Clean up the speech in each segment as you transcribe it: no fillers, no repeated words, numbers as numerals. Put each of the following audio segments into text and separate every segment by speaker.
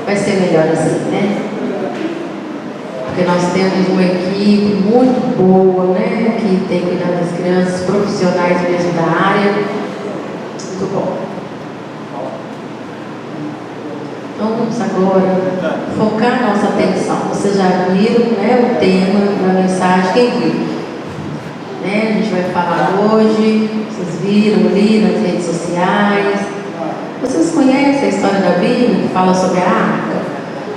Speaker 1: vai ser melhor assim, né? Porque nós temos uma equipe muito boa, né? Que tem cuidado das crianças, profissionais mesmo da área. Muito bom. Então vamos agora focar nossa atenção. Vocês já viram, né, o tema da mensagem, quem viu? Né? A gente vai falar hoje, vocês viram ali nas redes sociais. Vocês conhecem a história da Bíblia que fala sobre a arca?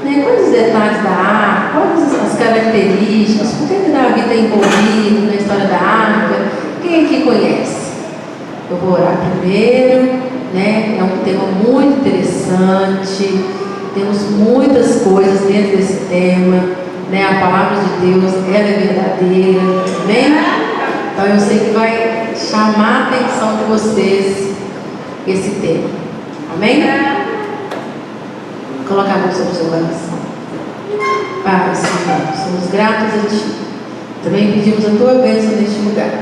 Speaker 1: Né? Quais os detalhes da arca? Quais as características? Por que Davi está envolvido na história da arca? Quem aqui conhece? Eu vou orar primeiro, né? É um tema muito interessante. Temos muitas coisas dentro desse tema, né? A palavra de Deus, ela é verdadeira, amém? Então eu sei que vai chamar a atenção de vocês esse tema, amém? Colocar a mão sobre o seu coração. Pai, Senhor, somos gratos a Ti. Também pedimos a Tua bênção neste lugar,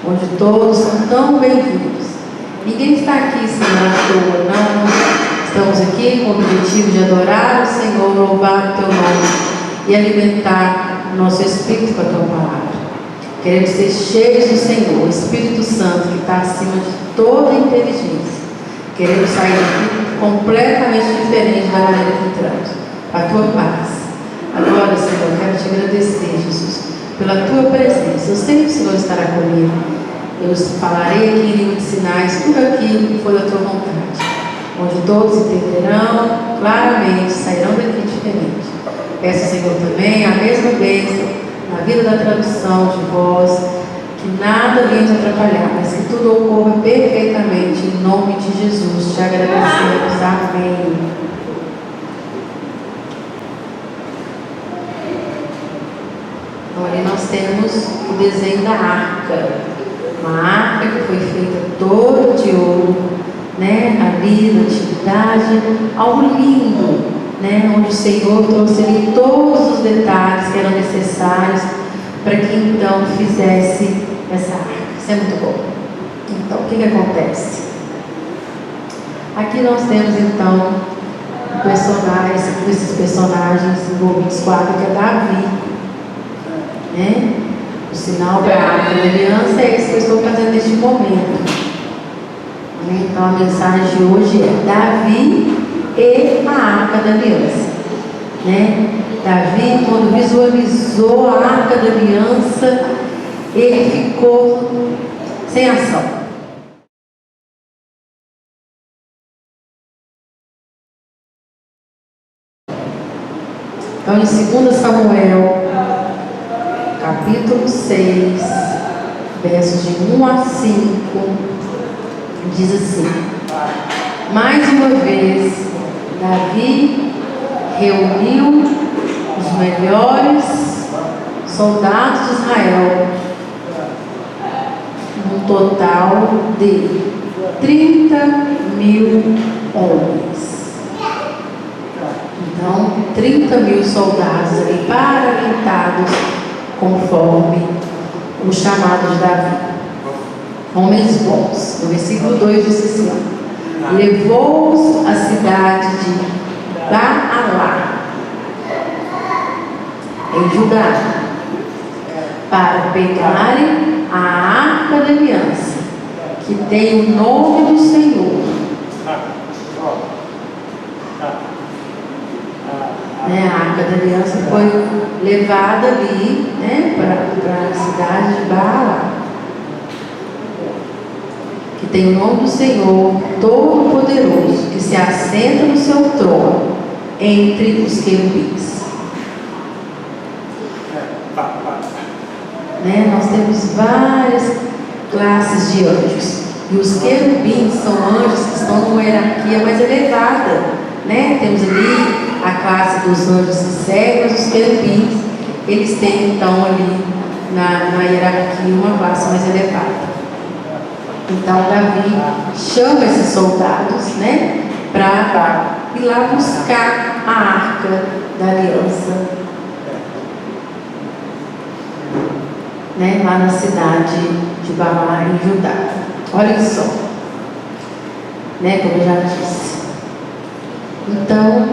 Speaker 1: onde todos são tão bem-vindos. Ninguém está aqui, Senhor, à toa, não. Estamos aqui com o objetivo de adorar o Senhor, louvar o Teu nome e alimentar o nosso espírito com a Tua palavra. Queremos ser cheios do Senhor, o Espírito Santo que está acima de toda inteligência. Queremos sair daqui completamente diferente da maneira que entramos. A Tua paz. Agora, Senhor, quero Te agradecer, Jesus, pela Tua presença. Eu sei que o Senhor estará comigo. Eu falarei aqui em língua de sinais tudo aquilo que for da Tua vontade, onde todos entenderão claramente, sairão daqui diferente. Peço, Senhor, também a mesma bênção na vida da tradução de voz, que nada venha nos atrapalhar, mas que tudo ocorra perfeitamente, em nome de Jesus. Te agradecemos. Amém. Então, ali nós temos o desenho da arca. Uma arca que foi feita toda de ouro, né? Ali na antiguidade, algo lindo, né? Onde o Senhor trouxe ali todos os detalhes que eram necessários para que então fizesse essa arca. Isso é muito bom. Então, o que acontece? Aqui nós temos então esses personagens envolvidos com a arca, que é Davi, né? O sinal para a arca da aliança é esse que eu estou fazendo neste momento. Então a mensagem de hoje é Davi e a arca da aliança, né? Davi, quando visualizou a arca da aliança, ele ficou sem ação. Então, em 2 Samuel, capítulo 6, versos de 1 a 5, diz assim: mais uma vez, Davi reuniu os melhores soldados de Israel, num total de 30.000 homens. Então, 30.000 soldados ali paramentados, conforme o chamado de Davi. Homens bons. No versículo 2 diz assim: levou-os à cidade de Baalá, em Judá, para pegarem a arca da aliança, que tem o nome do Senhor. Né, a arca da aliança foi levada ali, né, para a cidade de Baalá, que tem o nome do Senhor Todo-Poderoso, que se assenta no seu trono entre os querubins. Né, nós temos várias classes de anjos, e os querubins são anjos que estão numa hierarquia mais elevada, né? Temos ali a classe dos anjos que seguem, mas os querubins, eles têm então ali na hierarquia uma classe mais elevada. Então Davi chama esses soldados, né, para ir lá buscar a arca da aliança, né, lá na cidade de Baalá, em Judá. Olha só, né, como eu já disse. Então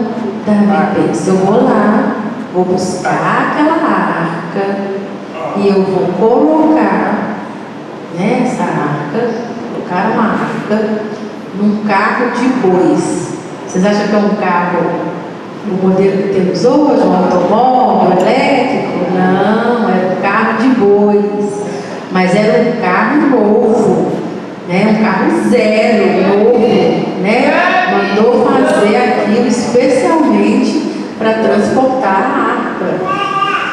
Speaker 1: Davi pensa, eu vou lá, vou buscar aquela arca e eu vou colocar, né, essa arca, colocar uma arca num carro de bois. Vocês acham que é um carro, o modelo que temos hoje, um automóvel elétrico? Não, era um carro de bois, mas era um carro novo, né, um carro zero, novo, né? Mandou fazer aquilo especialmente para transportar a arca.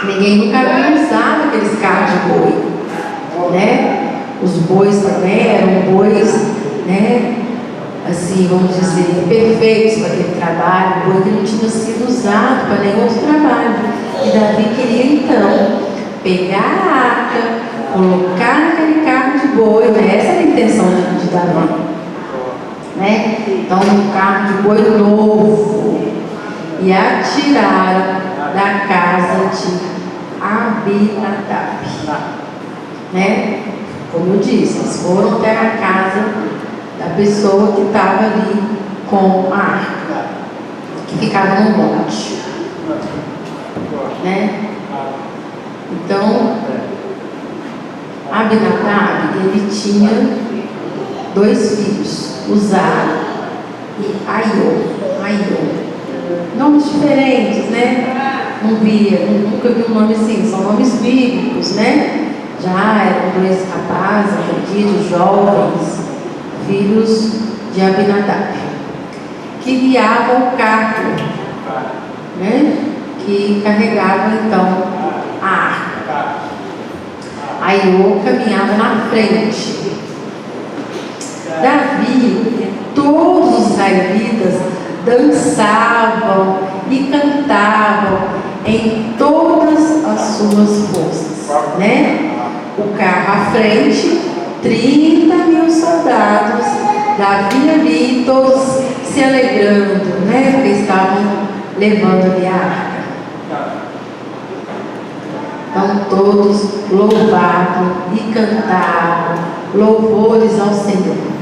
Speaker 1: Ninguém nunca havia usado aqueles carros de boi, né? Os bois também eram bois, né? Assim, vamos dizer, perfeitos para aquele trabalho, boi que não tinha sido usado para nenhum outro trabalho. E Davi queria então pegar a arca, colocar naquele carro de boi, né? Essa era a intenção de Davi, né? Então, um carro de boi novo, e atiraram da casa de Abinadab, né? Como eu disse, eles foram até a casa da pessoa que estava ali com a arca, que ficava no monte, né? Então, Abinadab, ele tinha 2 filhos, Uzá e Aiô. Nomes diferentes, né? Nunca vi um nome assim, são nomes bíblicos, né? Já eram 2 rapazes, acredito, jovens, filhos de Abinadab, que guiavam o carro, né? Que carregava então a arca. Aiô caminhava na frente. Davi e todos os israelitas dançavam e cantavam em todas as suas forças, né? O carro à frente, 30.000 soldados, Davi ali, todos se alegrando, né? Porque estavam levando ali a arca. Então todos louvavam e cantavam louvores ao Senhor.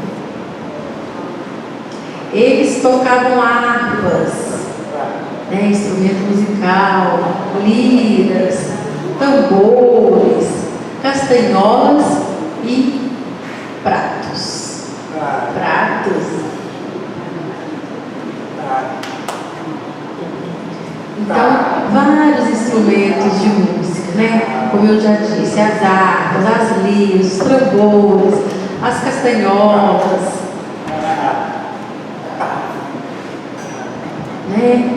Speaker 1: Eles tocavam harpas, né, instrumento musical, liras, tambores, castanholas e pratos. Então, vários instrumentos de música, né? Como eu já disse, as harpas, as liras, os tambores, as castanholas, né?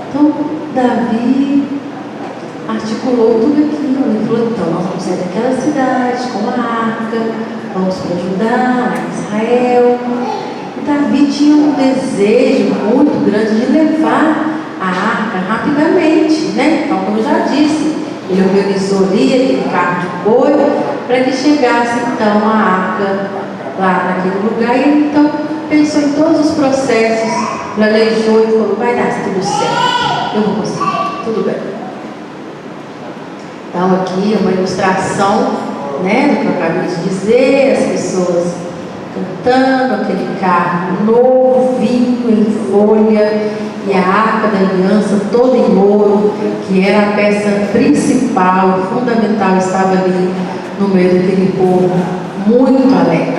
Speaker 1: Então, Davi articulou tudo aquilo. Ele falou, então, nós vamos sair daquela cidade com a arca, vamos para Judá, Israel. E Davi tinha um desejo muito grande de levar a arca rapidamente, né? Então, como eu já disse, ele organizou ali aquele carro de boi para que chegasse então a arca lá naquele lugar. E ele então pensou em todos os processos, planejou e falou, vai dar tudo certo, eu vou conseguir, tudo bem. Então aqui é uma ilustração, né, do que eu acabei de dizer, as pessoas cantando, aquele carro novinho em folha e a arca da aliança toda em ouro, que era a peça principal e fundamental, estava ali no meio daquele povo muito alegre,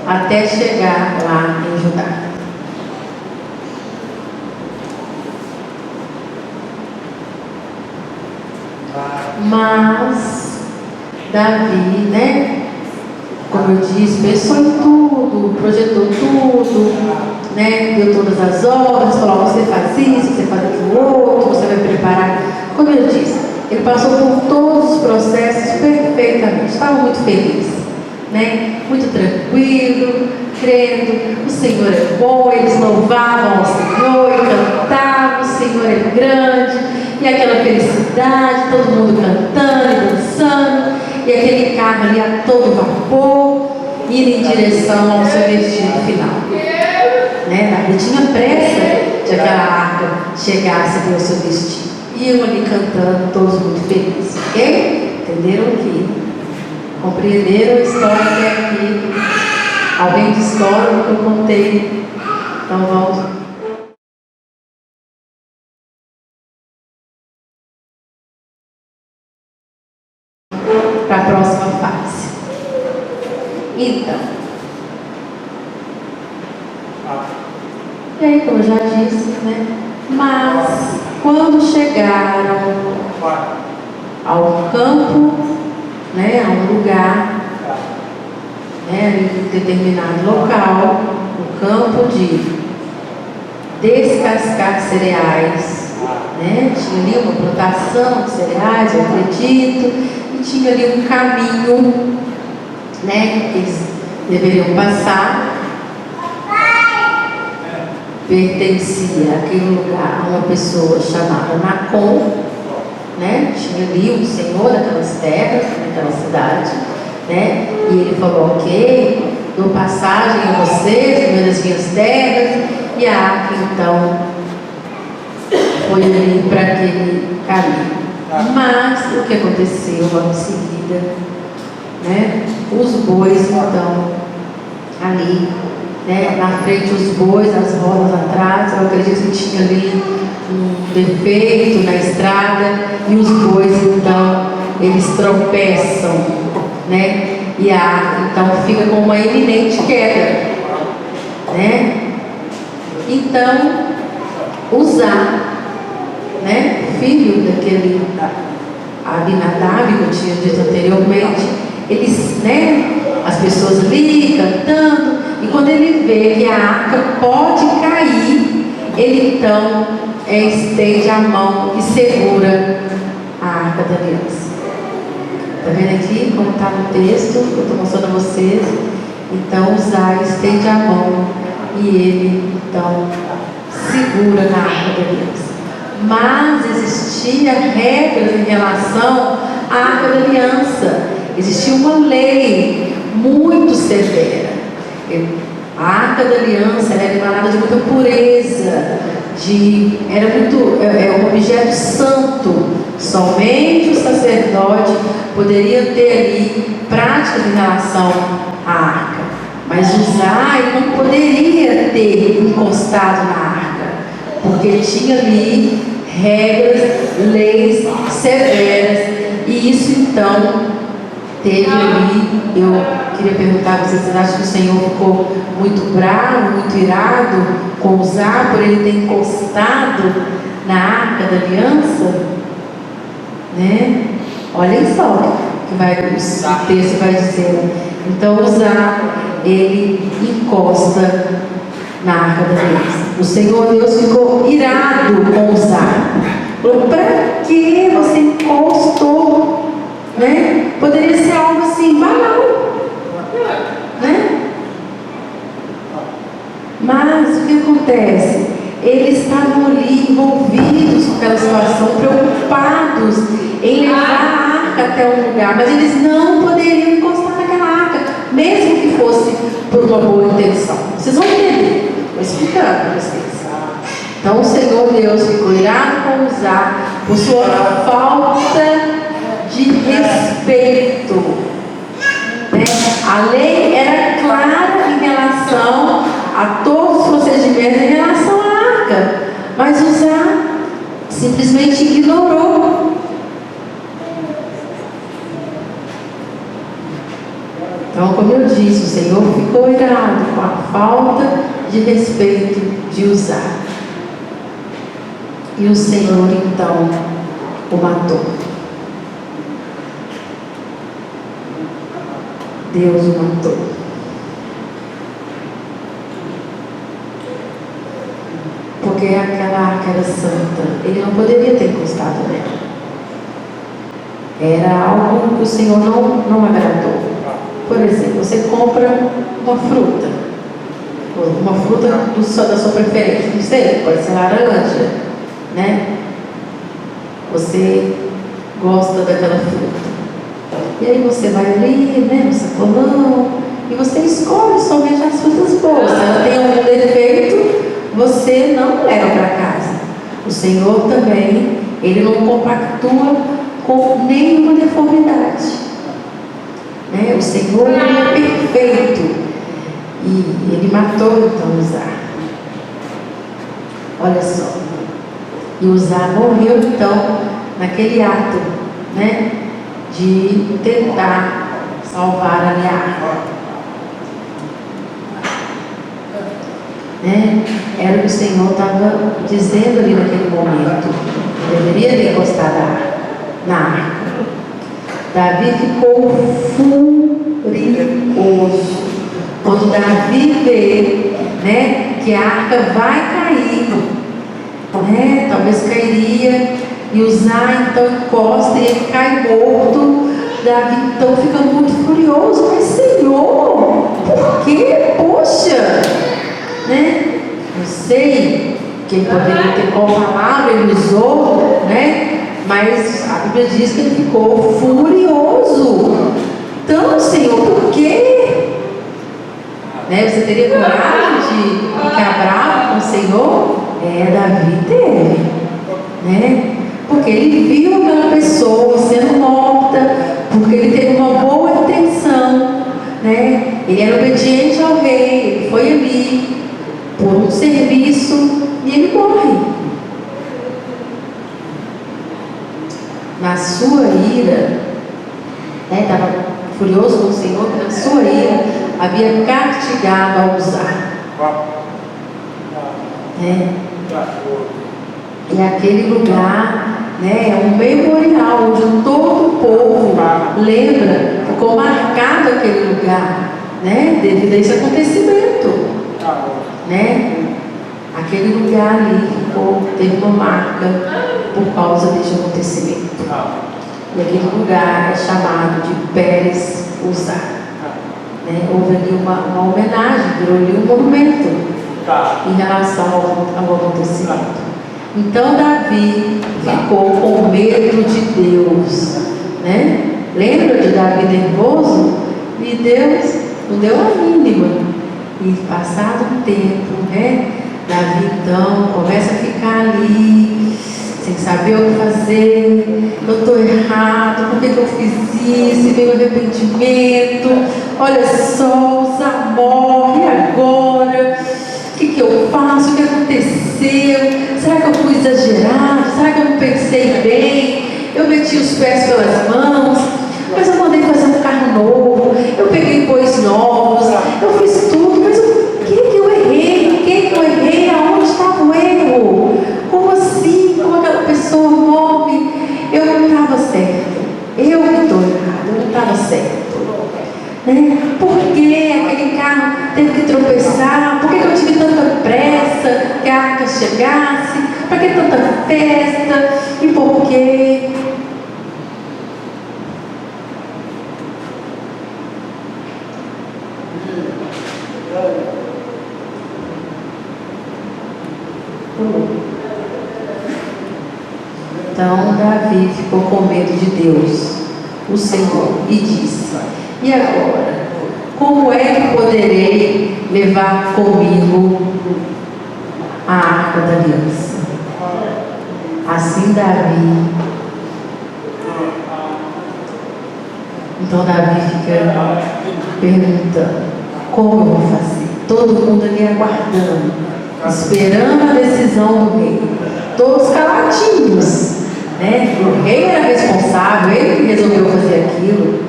Speaker 1: até chegar lá em Judá. Mas Davi, né, como eu disse, pensou em tudo, projetou tudo, né, deu todas as ordens, falou, você faz isso, você faz aquilo outro, você vai preparar. Como eu disse, ele passou por todos os processos perfeitamente, estava muito feliz, né, muito tranquilo, crendo, o Senhor é bom. Eles louvavam ao Senhor e cantavam, o Senhor é grande. E aquela felicidade, todo mundo cantando e dançando, e aquele carro ali a todo vapor, indo em direção ao seu destino final. Né? Davi tinha pressa de aquela arca chegasse até o seu destino. Iam ali cantando, todos muito felizes. Ok? Entenderam aqui? Compreenderam a história até aqui? Alguém discorda do que eu contei? Então vamos para a próxima fase. Então, e aí, como eu já disse, né? Mas quando chegaram ao campo, né, a um lugar, né, em determinado local, o campo de descascar cereais, né? Tinha ali uma plantação de cereais, eu acredito, e tinha ali um caminho, né, que eles deveriam passar. Pertencia àquele lugar a uma pessoa chamada Nacon, né? Tinha ali um senhor daquelas terras, naquela cidade, né? E ele falou: ok, dou passagem a vocês, no meio das minhas terras. E a arca então foi ali para aquele caminho. Mas o que aconteceu logo em seguida, né? Os bois então ali, né, na frente os bois, as rodas atrás, eu acredito que tinha ali um defeito na estrada, e os bois então, eles tropeçam, né, e a arca então fica com uma iminente queda, né. Então Uzá, né, filho daquele Abinadab que eu tinha dito anteriormente, eles, né, as pessoas ali cantando, e quando ele vê que a arca pode cair, ele então estende a mão e segura a arca da aliança. Está vendo aqui como está no texto? Eu estou mostrando a vocês. Então Uzá estende a mão e ele então segura na arca da aliança. Mas existia regras em relação à arca da aliança. Existia uma lei muito severa. A arca da aliança era emanada de muita pureza, era um objeto santo. Somente o sacerdote poderia ter ali práticas em relação à arca. Mas Uzá não poderia ter encostado na arca, porque tinha ali regras, leis severas, e isso então teve ali. Eu queria perguntar a vocês acham que o Senhor ficou muito bravo, muito irado com Uzá por ele ter encostado na arca da aliança, né? Olhem só que o texto vai dizer. Então Uzá, ele encosta na arca da aliança. O Senhor Deus ficou irado com Uzá. Falou: para que você encostou? Né? Poderia ser algo assim, banal, né? Mas o que acontece? Eles estavam ali envolvidos com aquela situação, preocupados em levar a arca até um lugar, mas eles não poderiam encostar naquela arca, mesmo que fosse por uma boa intenção. Vocês vão entender, vou explicar para vocês. Então o Senhor Deus ficou irado com Uzá por sua falta de respeito, né? A lei era clara em relação a todos os procedimentos em relação à arca, mas Uzá simplesmente ignorou. Então, como eu disse, o Senhor ficou irado com a falta de respeito de Uzá, e o Senhor então o matou. Deus o matou. Porque aquela arca era santa, ele não poderia ter encostado nela. Era algo que o Senhor não agradou. Por exemplo, você compra uma fruta da sua preferência, não sei, pode ser laranja, né? Você gosta daquela fruta. E aí você vai ali, né, no sacolão, e você escolhe somente as frutas boas. Se ela tem algum defeito, você não leva para casa. O Senhor também, ele não compactua com nenhuma deformidade, né? O Senhor, ele é perfeito, e ele matou então Uzá. Olha só. E Uzá morreu então naquele ato, né, de tentar salvar ali a arca. Né? Era o que o Senhor estava dizendo ali naquele momento. Deveria ter encostado na arca. Davi ficou furioso quando Davi vê, né, que a arca vai cair, né? Talvez cairia, e Uzá então encosta e ele cai morto. Davi então fica muito furioso. Mas Senhor, por quê? Poxa, né? Não sei quem poderia ter, qual palavra ele usou, né? Mas a Bíblia diz que ele ficou furioso. Então, Senhor, por quê? Né? Você teria coragem de ficar bravo com o Senhor? Davi teve, né? Porque ele viu aquela pessoa sendo morta, porque ele teve uma boa intenção, né? Ele era obediente ao rei, ele foi ali por um serviço e ele morre. Na sua ira, né, estava furioso com o Senhor, que na sua ira havia castigado a Uzá. Né? E aquele lugar, né, é um memorial onde todo o povo lembra, ficou marcado aquele lugar, né, devido a esse acontecimento. Né? Aquele lugar ali teve uma marca por causa desse acontecimento. E aquele lugar é chamado de Pérez Uzá. Né? Houve ali uma homenagem, virou ali um monumento em relação ao acontecimento. Então Davi ficou com medo de Deus, né? Lembra de Davi nervoso? E Deus não deu a mínima. E passado um tempo, né, Davi então começa a ficar ali sem saber o que fazer. Eu estou errado, por que eu fiz isso? E veio o arrependimento. Olha só, Uzá morre agora. O que eu faço? O que aconteceu? Será que eu fui exagerado? Será que eu não pensei bem? Eu meti os pés pelas mãos, mas eu mandei fazer um carro novo, eu peguei bois novos, eu fiz tudo, mas o que eu errei? O que eu errei? Aonde estava o erro? Como assim? Como aquela pessoa morre? Eu não estava certo, eu que estou errado, eu não estava certo. Né? Por que aquele carro teve que tropeçar? Por que eu tive tanta pressa que a arca chegasse? Para que tanta festa? E por quê? Então Davi ficou com medo de Deus, o Senhor, e disse: e agora, como é que poderei levar comigo a arca da aliança? Assim Davi. Então Davi fica perguntando: como eu vou fazer? Todo mundo ali aguardando, esperando a decisão do rei, todos caladinhos, né? O rei era responsável, ele que resolveu fazer aquilo.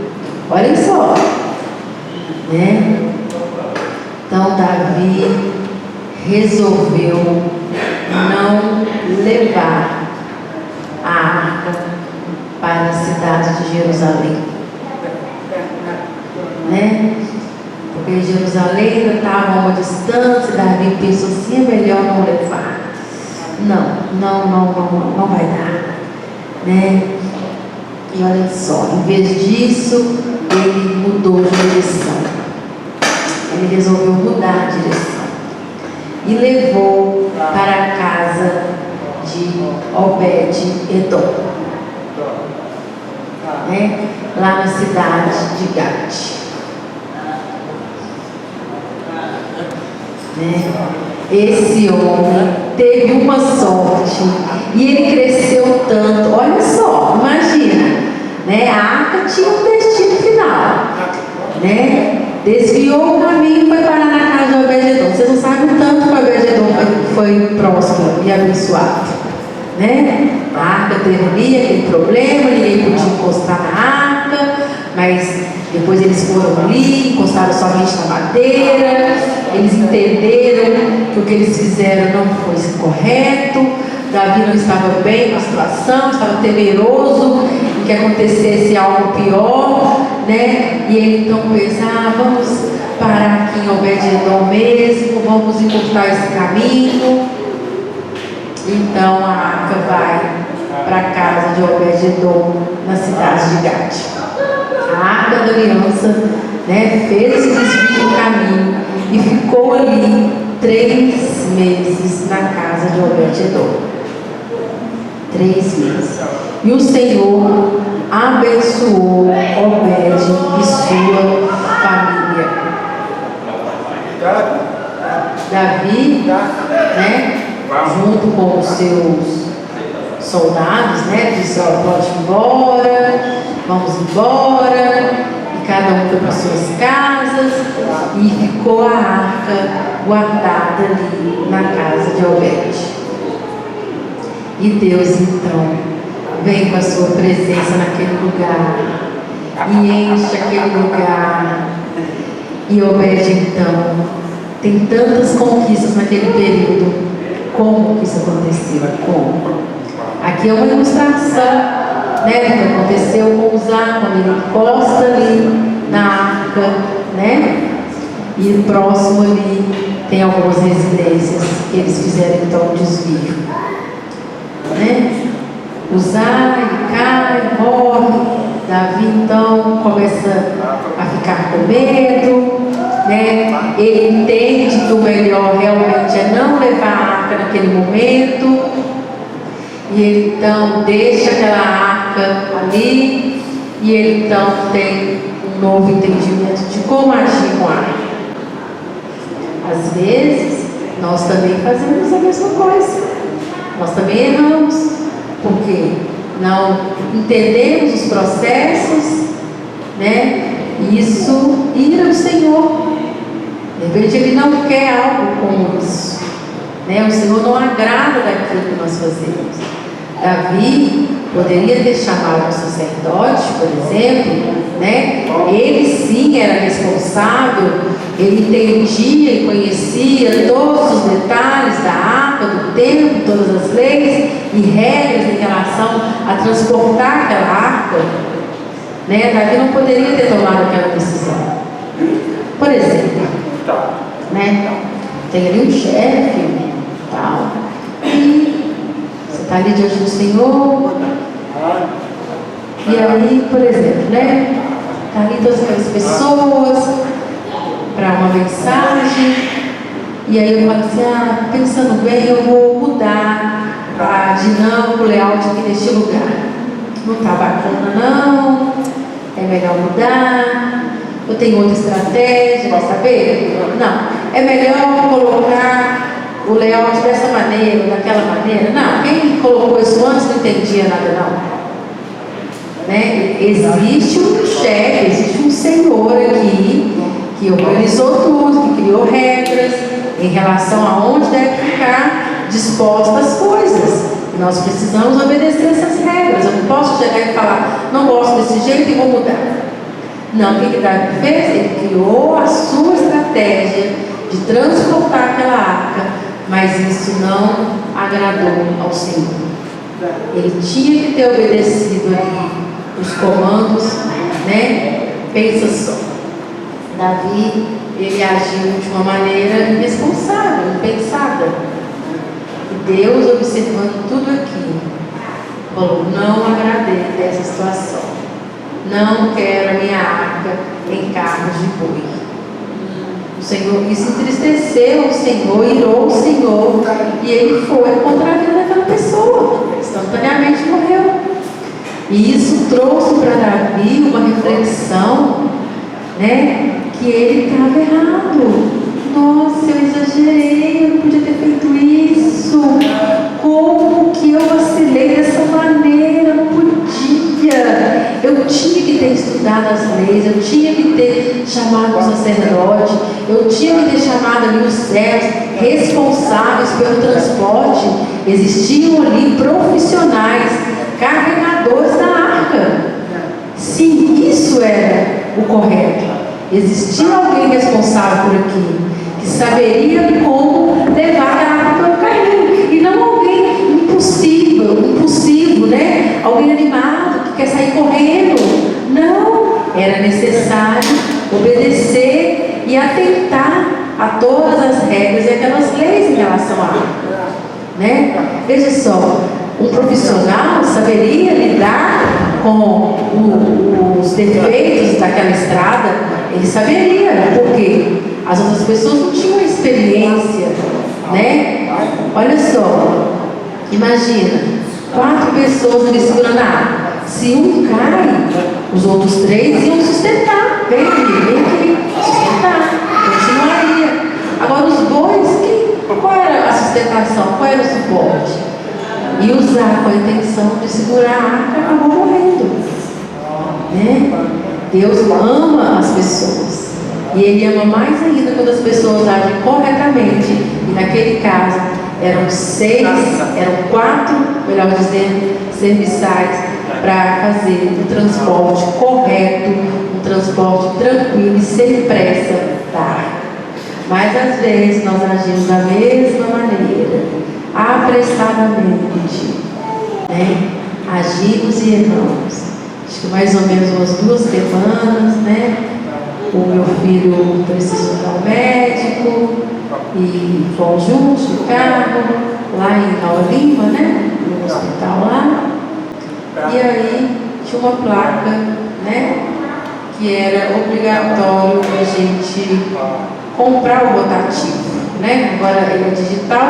Speaker 1: Olhem só, né? Então Davi resolveu não levar a arca para a cidade de Jerusalém, né? Porque Jerusalém ainda estava a uma distância. Davi pensou assim: é melhor não levar. Não vai dar, né? E olha só, em vez disso, ele mudou de direção. Ele resolveu mudar a direção e levou para a casa de Obed-Edom, né? Lá na cidade de Gate. Né? Esse homem teve uma sorte e ele cresceu tanto. Olha só, imagina, né? A arca tinha um destino final, né? desviou o caminho e foi parar na casa de Obed-edom. Vocês não sabem o tanto que Obed-edom foi próspero e abençoado, né? A arca teve ali aquele problema, ninguém podia encostar na arca, mas depois eles foram ali, encostaram somente na madeira, eles entenderam que o que eles fizeram não foi correto. Davi não estava bem com a situação, estava temeroso de que acontecesse algo pior, né? E ele então pensa, vamos parar aqui em Obed-edom mesmo, vamos encurtar esse caminho. Então a arca vai para a casa de Obed-edom, na cidade de Gate. A arca da aliança, né, fez esse desvio do caminho e ficou ali 3 meses na casa de Obed-edom. 3 meses. E o Senhor abençoou Obed e sua família. Davi, né, junto com os seus soldados, né, disse, pode ir embora, vamos embora. E cada um foi para suas casas e ficou a arca guardada ali na casa de Obed. E Deus então vem com a sua presença naquele lugar e enche aquele lugar. E Obed então tem tantas conquistas naquele período. Como que isso aconteceu? Como? Aqui é uma ilustração, né, do que aconteceu com Uzá, quando ele encosta ali na arca, né? E próximo ali tem algumas residências que eles fizeram então um desvio, né? Uzá, ele cai, morre. Davi então começa a ficar com medo, né? Ele entende que o melhor realmente é não levar a arca naquele momento, e ele então deixa aquela arca ali, e ele então tem um novo entendimento de como agir com a arca. Às vezes nós também fazemos a mesma coisa, nós também erramos, porque não entendemos os processos, né? Isso ira o Senhor. De repente ele não quer algo como isso, né? O Senhor não agrada daquilo que nós fazemos. Davi poderia ter chamado o sacerdote, por exemplo, né? Ele sim era responsável, ele entendia e conhecia todos os detalhes da arca, do templo, todas as leis e regras em relação a transportar aquela arca, né? Davi não poderia ter tomado aquela decisão. Por exemplo, né? Tem ali um chefe, tal, e você está ali diante do Senhor, e aí, por exemplo, né? Está ali todas aquelas pessoas para uma mensagem, e aí eu falo assim, pensando bem, eu vou mudar a dinâmica, o layout aqui neste lugar. Não está bacana não, é melhor mudar, eu tenho outra estratégia, quer saber? Não, é melhor colocar o layout dessa maneira, daquela maneira. Não, quem colocou isso antes não entendia nada não. Né? Existe um chefe, existe um Senhor aqui que organizou tudo, que criou regras em relação a onde deve ficar dispostas as coisas. E nós precisamos obedecer essas regras. Eu não posso chegar e falar, não gosto desse jeito e vou mudar. Não, o que Davi fez? Ele criou a sua estratégia de transportar aquela arca, mas isso não agradou ao Senhor. Ele tinha que ter obedecido ali os comandos, né? Pensa só. Davi, ele agiu de uma maneira irresponsável, impensada. E Deus, observando tudo aquilo, falou, não agradei dessa situação. Não quero a minha arca em carros de boi. O Senhor, isso entristeceu o Senhor, irou o Senhor, e ele foi contra a vida daquela pessoa. Instantaneamente morreu. E isso trouxe para Davi uma reflexão, né? Que ele estava errado. Nossa, eu exagerei, eu não podia ter feito isso. Como que eu vacilei dessa maneira? Não podia. eu tinha que ter estudado as leis, eu tinha que ter chamado o sacerdote, eu tinha que ter chamado ali os servos responsáveis pelo transporte. Existiam ali profissionais, carregadores da arca. Sim, isso era o correto. Existia alguém responsável por aquilo, que saberia como levar a arca para o caminho, e não alguém impulsivo, né? Alguém animado que quer sair correndo. Não, era necessário obedecer e atentar a todas as regras e aquelas leis em relação à arca, né? Veja só, um profissional saberia lidar com os defeitos daquela estrada. Ele saberia, porque as outras pessoas não tinham experiência, né? Olha só, imagina 4 pessoas ali segurando a arca. Se um cai, os outros 3 iam sustentar. Vem aqui, sustentar, continuaria. Agora os 2, qual era a sustentação? Qual era o suporte? E usar com a intenção de segurar a arca, acabou morrendo, né? Deus ama as pessoas, e Ele ama mais ainda quando as pessoas agem corretamente. E naquele caso eram 4, melhor dizendo, serviçais para fazer um transporte correto, um transporte tranquilo e sem pressa da arca. Mas às vezes nós agimos da mesma maneira, apressadamente, né? Agimos e erramos. Acho que mais ou menos umas 2 semanas, né? O meu filho precisou ir ao médico e fomos juntos de carro, lá em Nova Lima, né? No hospital lá. E aí tinha uma placa, né? Que era obrigatório a gente comprar o rotativo, né? Agora ele é digital.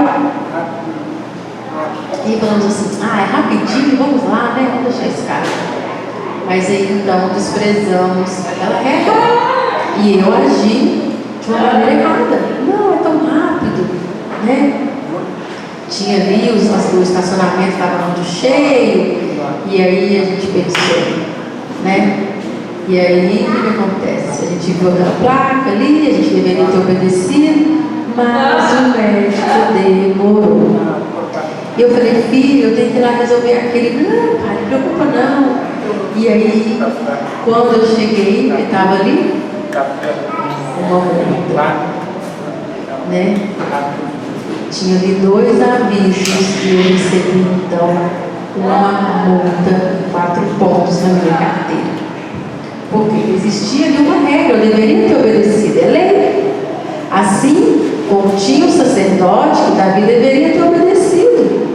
Speaker 1: E falamos assim, é rapidinho, vamos lá, né? Vamos deixar esse cara. Mas aí então desprezamos aquela regra. E eu agi de uma maneira errada. Não, é tão rápido, né? Tinha ali, o estacionamento estava muito cheio. E aí a gente pensou, né? E aí o que acontece? A gente viu aquela placa ali, a gente deveria ter obedecido, mas o médico demorou. E eu falei, filho, eu tenho que ir lá resolver aquele. Não, pai, não preocupa não. E aí, quando eu cheguei, ele estava ali, uma multa, né? Tinha ali 2 avisos e eu recebi então uma multa, 4 pontos na minha carteira. Porque existia ali uma regra, eu deveria ter obedecido, é lei. Assim como tinha o sacerdote, que Davi deveria ter obedecido.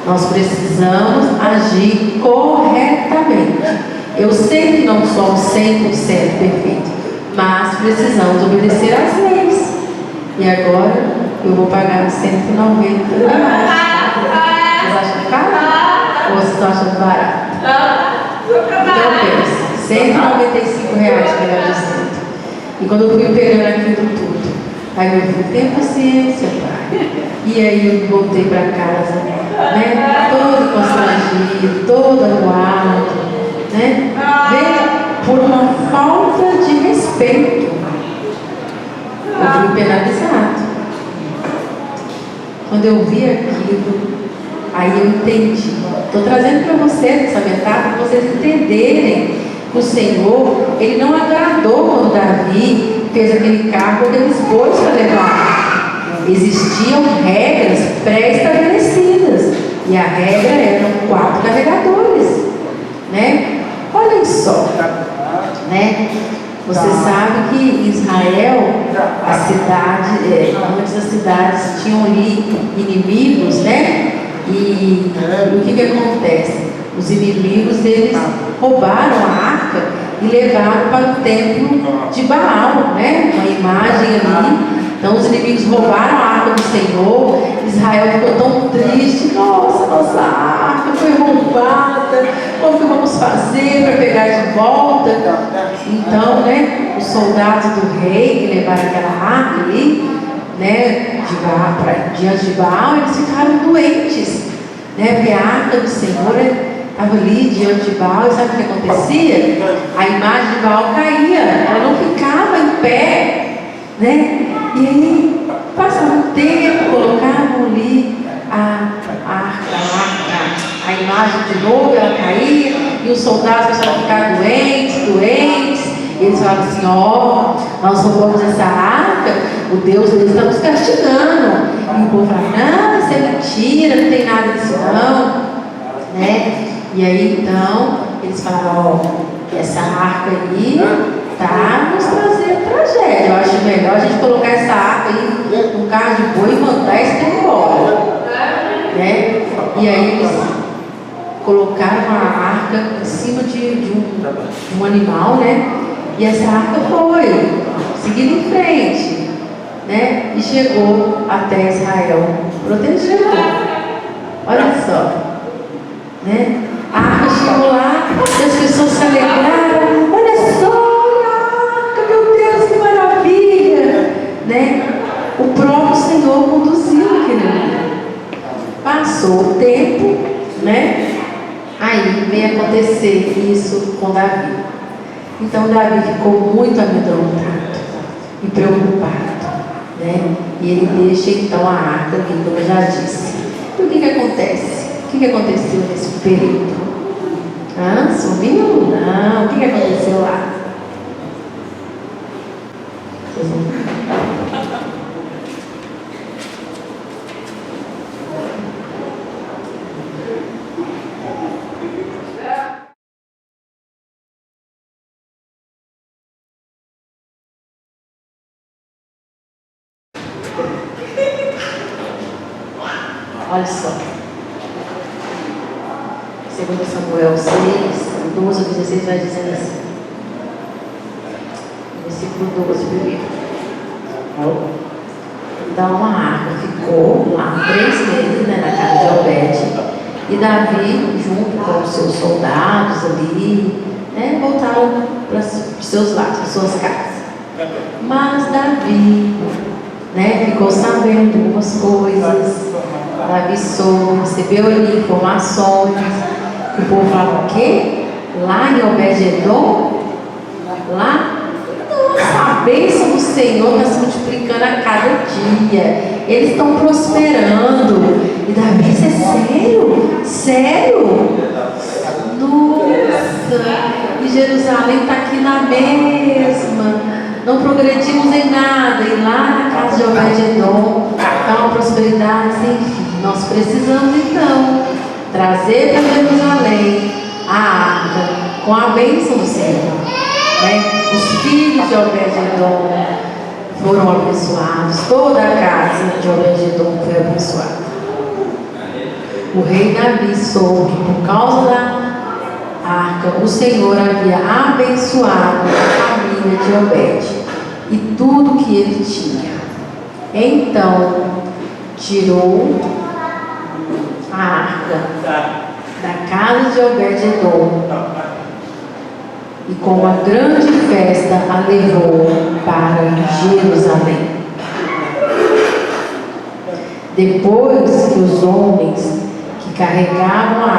Speaker 1: Nós precisamos agir corretamente. Eu sei que não somos 100% perfeitos, mas precisamos obedecer às leis. E agora eu vou pagar 190 reais. Vocês acham caro? Ou vocês acham barato? Então pensa, 195 reais, melhor dizendo. E quando eu fui pegando aquilo tudo, aí eu falei, tenha paciência, pai. E aí eu voltei para casa, né? Todo constrangido, todo aguado, né? Veio por uma falta de respeito. Eu fui penalizado. Quando eu vi aquilo, aí eu entendi. Estou trazendo para vocês essa metáfora, para vocês entenderem que o Senhor, Ele não agradou quando Davi fez aquele carro, aqueles bois para levar. Existiam regras pré-estabelecidas. E a regra eram 4 carregadores, né? Olhem só, né? Você sabe que em Israel, a cidade, antes as cidades tinham ali inimigos, né? E o que acontece? Os inimigos, eles roubaram a arca e levaram para o templo de Baal, né? Uma imagem ali. Então os inimigos roubaram a arca do Senhor. Israel ficou tão triste. Nossa arca foi roubada. Como que vamos fazer para pegar de volta? Então, né, os soldados do rei que levaram aquela arca ali, né, diante de Baal, eles ficaram doentes, né? Porque a arca do Senhor estava ali diante de Baal, e sabe o que acontecia? A imagem de Baal caía, ela não ficava em pé, né? E aí, passava um tempo, colocavam ali a imagem de novo, ela caía, e os soldados começaram a ficar doentes, e eles falavam assim: ó, nós roubamos essa arca, o Deus deles está nos castigando. E o povo falava: não, isso é mentira, não tem nada disso não, né? E aí então eles falavam: ó, essa arca aí está nos trazendo tragédia, eu acho melhor a gente colocar essa arca aí num carro de boi e mandar esse tempo embora, né? E aí eles colocaram a arca em cima de um animal, né? E essa arca foi seguindo em frente, né? E chegou até Israel, protegeu. Olha só, né? A arca chegou lá, e as pessoas se alegraram. Olha só a arca, meu Deus, que maravilha, né? O próprio Senhor conduziu aquele lugar. Passou o tempo, né? Aí veio acontecer isso com Davi. Então Davi ficou muito amedrontado e preocupado, né? E ele deixa então a arca aqui, como eu já disse. E o que acontece? O que aconteceu nesse período? Sumiu? Não. O que aconteceu lá? Olha só. 2 Samuel 6, 12 a 16 vai dizendo assim. Versículo 12 primeiro. Então a arca ficou lá 3 meses, né, na casa de Obed. E Davi, junto com os seus soldados ali, né, voltaram para os seus lares, para suas casas. Mas Davi, né, ficou sabendo de algumas coisas. Davi soube, recebeu ali informações. O povo falava: o quê? Lá em Obed-Edom? Lá? Nossa, a bênção do Senhor está se multiplicando a cada dia. Eles estão prosperando. E Davi, isso é sério? Sério? Nossa! E Jerusalém está aqui na mesma. Não progredimos em nada. E lá na casa de Obed-Edom está uma prosperidade sem fim. Nós precisamos então trazer para Jerusalém a arca com a bênção do Senhor, né? Os filhos de Obed-Edom foram abençoados, toda a casa de Obed-Edom foi abençoada. O rei Davi soube que por causa da arca o Senhor havia abençoado a família de Obed e tudo que ele tinha. Então tirou a arca da casa de Obed-Edom e com uma grande festa a levou para Jerusalém. Depois que os homens que carregavam a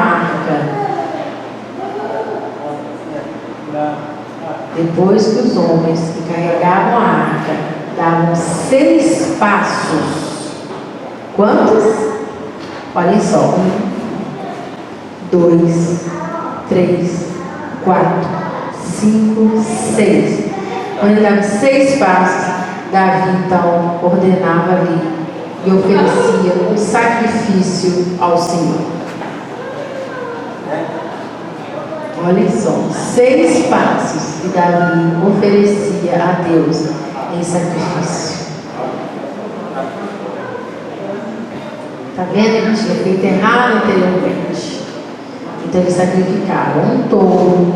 Speaker 1: arca davam 6 passos. Quantos? Olhem só. 1, 2, 3, 4, 5, 6. Quando ele dava 6 passos, Davi então ordenava ali e oferecia um sacrifício ao Senhor. Olhem só, 6 passos que Davi oferecia a Deus em sacrifício. Está vendo? Ele tinha feito errado anteriormente. Então eles sacrificaram um touro,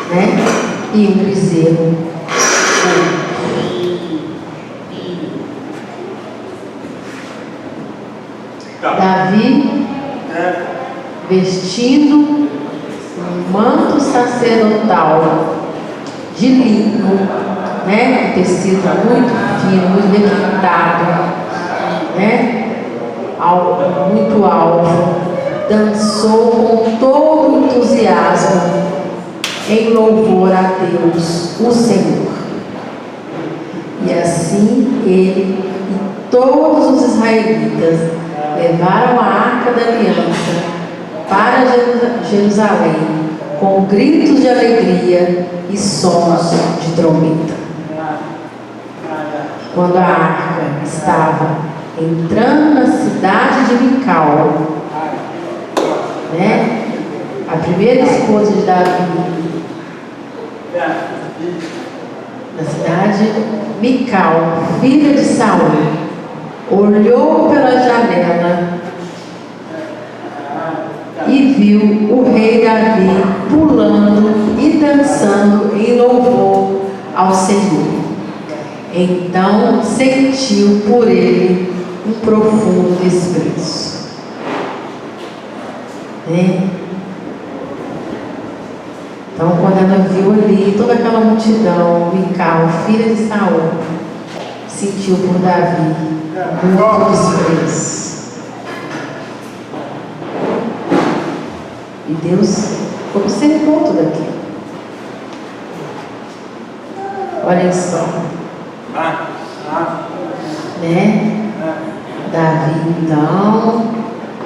Speaker 1: né? E um bezerro. Davi, vestindo um manto sacerdotal de linho, né? Um tecido muito fino, muito requintado, né? Algo muito alto, dançou com todo entusiasmo em louvor a Deus, o Senhor. E assim ele e todos os israelitas levaram a arca da aliança para Jerusalém com gritos de alegria e sons de trombeta. Quando a arca estava entrando na cidade de Mical, né? A primeira esposa de Davi, na cidade, Mical, filha de Saul, olhou pela janela e viu o rei Davi pulando e dançando em louvor ao Senhor. Então sentiu por ele um profundo desprezo. Então, quando ela viu ali toda aquela multidão, Mical, filha de Saul, sentiu por Davi muito desprezo. E Deus observou tudo aquilo. Olhem só. Davi, então,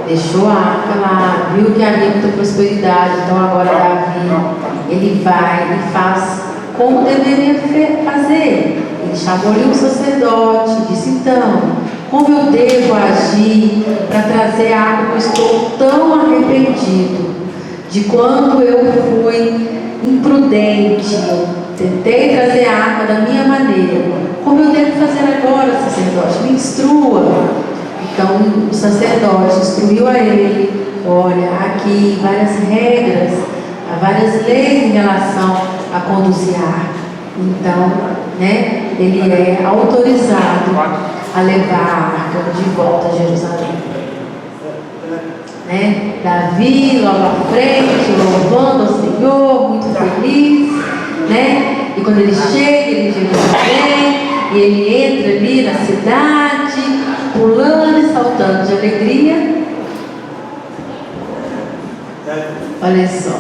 Speaker 1: deixou a arca lá, viu que havia muita prosperidade. Então, agora Davi, ele vai e faz como deveria fazer. Ele chamou ali um sacerdote, disse: então, como eu devo agir para trazer a arca? Eu estou tão arrependido de quando eu fui imprudente, tentei trazer a arca da minha maneira. Como eu devo fazer agora, sacerdote? Me instrua. Então o sacerdote instruiu a ele: olha, aqui várias regras, há várias leis em relação a conduzir a arca. Então, ele é autorizado a levar a arca de volta a Jerusalém. Davi logo à frente, louvando ao Senhor, muito feliz, e quando ele chega em Jerusalém, e ele entra ali na cidade, pulando e saltando de alegria. Olha só,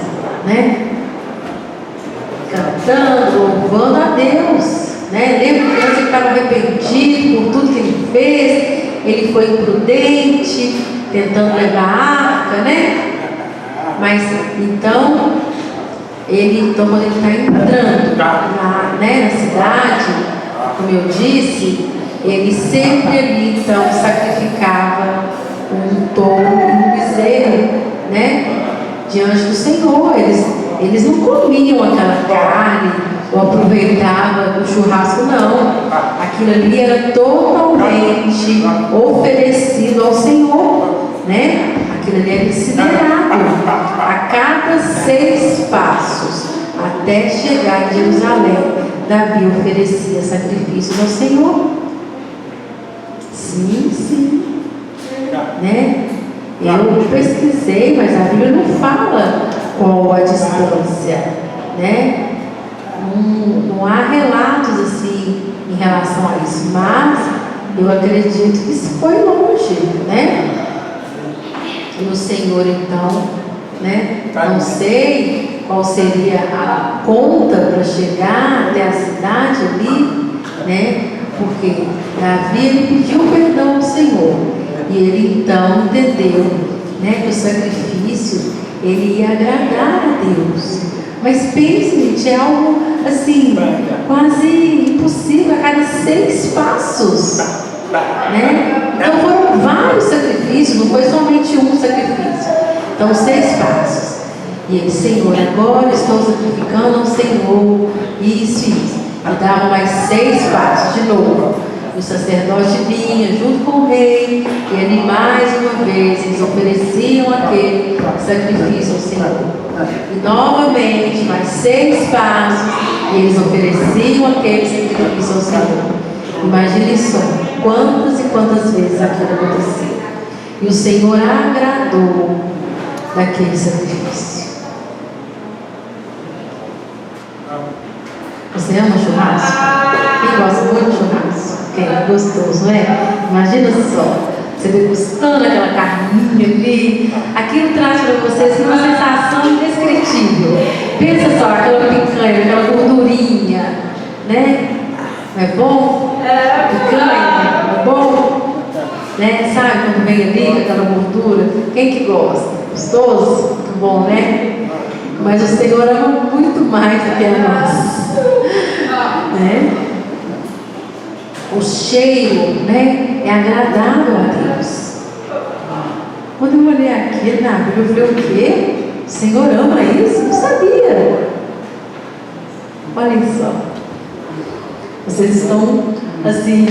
Speaker 1: cantando, louvando a Deus, Lembra que ele estava arrependido por tudo que ele fez, ele foi imprudente, tentando levar a arca, Mas então, quando ele está entrando na cidade, como eu disse, ele sempre ali então sacrificava um touro e um bezerro, diante do Senhor. Eles não comiam aquela carne ou aproveitavam o churrasco, não. Aquilo ali era totalmente oferecido ao Senhor, Aquilo ali era considerado a cada 6 passos até chegar em Jerusalém. Davi oferecia sacrifícios ao Senhor. Sim. Eu pesquisei, mas a Bíblia não fala qual a distância, Não há relatos assim em relação a isso, mas eu acredito que isso foi longe, E o Senhor então, não sei qual seria a conta para chegar até a cidade ali, porque Davi ele pediu perdão ao Senhor e ele então entendeu, que o sacrifício ele ia agradar a Deus. Mas pense, gente, é algo assim quase impossível a cada 6 passos, Então foram vários sacrifícios, não foi somente um sacrifício. Então 6 passos. E ele: Senhor, agora estou sacrificando ao Senhor isso e isso. E dava mais 6 passos de novo. O sacerdote vinha junto com o rei, e ele mais uma vez eles ofereciam aquele sacrifício ao Senhor. E novamente, mais 6 passos, e eles ofereciam aquele sacrifício ao Senhor. Imagine só quantas e quantas vezes aquilo aconteceu. E o Senhor agradou daquele sacrifício. Você ama churrasco? Quem gosta muito de churrasco? Quem é gostoso, não é? Imagina só, você degustando aquela carninha ali, aquilo traz para você assim, uma sensação indescritível. Pensa só, aquela picanha, aquela gordurinha, né? Não é bom? Picanha, não é bom? Né? Sabe quando vem ali aquela gordura? Quem que gosta? Gostoso? Muito bom, né? Mas o Senhor ama muito mais do que a nós, né? O cheiro, né, é agradável a Deus. Quando eu olhei aqui na Bíblia, eu falei, o quê? O Senhor ama isso? Não sabia. Olhem só. Vocês estão, assim,